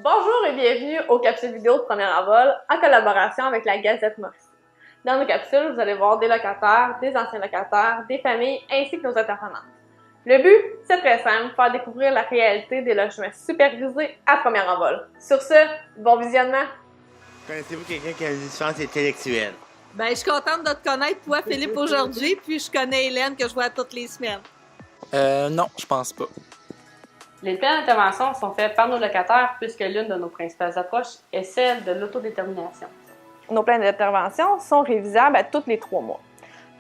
Bonjour et bienvenue aux capsules vidéo de Premier Envol en collaboration avec la Gazette Mauricie. Dans nos capsules, vous allez voir des locataires, des anciens locataires, des familles ainsi que nos intervenants. Le but, c'est très simple, faire découvrir la réalité des logements supervisés à Premier Envol. Sur ce, bon visionnement! Connaissez-vous quelqu'un qui a une différence intellectuelle? Ben, je suis contente de te connaître, toi, Philippe, aujourd'hui, puis je connais Hélène, que je vois toutes les semaines. Non, je pense pas. Les plans d'intervention sont faits par nos locataires puisque l'une de nos principales approches est celle de l'autodétermination. Nos plans d'intervention sont révisables à tous les 3 mois.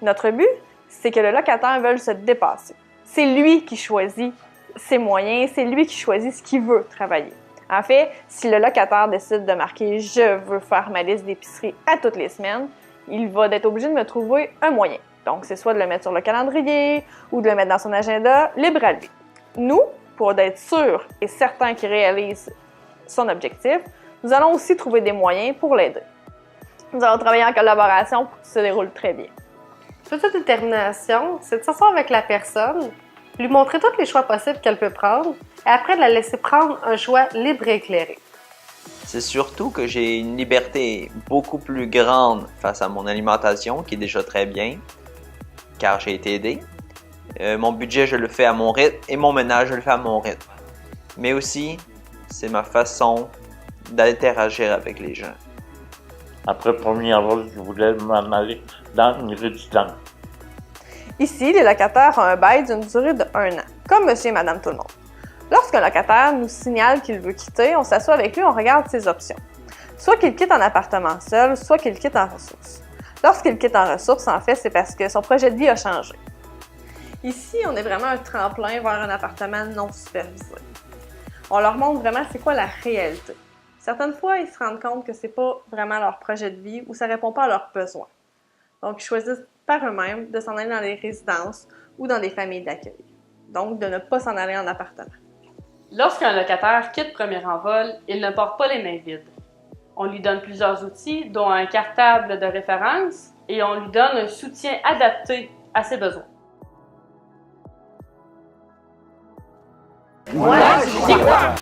Notre but, c'est que le locataire veuille se dépasser. C'est lui qui choisit ses moyens, c'est lui qui choisit ce qu'il veut travailler. En fait, si le locataire décide de marquer « Je veux faire ma liste d'épicerie à toutes les semaines », il va être obligé de me trouver un moyen. Donc, c'est soit de le mettre sur le calendrier ou de le mettre dans son agenda, libre à lui. Nous, pour être sûr et certain qu'il réalise son objectif, nous allons aussi trouver des moyens pour l'aider. Nous allons travailler en collaboration pour que ça se déroule très bien. Toute détermination, c'est de s'asseoir avec la personne, lui montrer tous les choix possibles qu'elle peut prendre, et après de la laisser prendre un choix libre et éclairé. C'est surtout que j'ai une liberté beaucoup plus grande face à mon alimentation, qui est déjà très bien, car j'ai été aidé. Mon budget, je le fais à mon rythme, et mon ménage, je le fais à mon rythme. Mais aussi, c'est ma façon d'interagir avec les gens. Après le premier envol, je voulais m'en aller dans une résidence. Ici, les locataires ont un bail d'une durée de 1 an, comme monsieur et madame tout le monde. Lorsqu'un locataire nous signale qu'il veut quitter, on s'assoit avec lui, on regarde ses options. Soit qu'il quitte en appartement seul, soit qu'il quitte en ressources. Lorsqu'il quitte en ressources, en fait, c'est parce que son projet de vie a changé. Ici, on est vraiment un tremplin vers un appartement non supervisé. On leur montre vraiment c'est quoi la réalité. Certaines fois, ils se rendent compte que c'est pas vraiment leur projet de vie ou ça répond pas à leurs besoins. Donc, ils choisissent par eux-mêmes de s'en aller dans les résidences ou dans des familles d'accueil. Donc, de ne pas s'en aller en appartement. Lorsqu'un locataire quitte Premier Envol, il ne porte pas les mains vides. On lui donne plusieurs outils, dont un cartable de référence, et on lui donne un soutien adapté à ses besoins. Voilà, c'est quoi?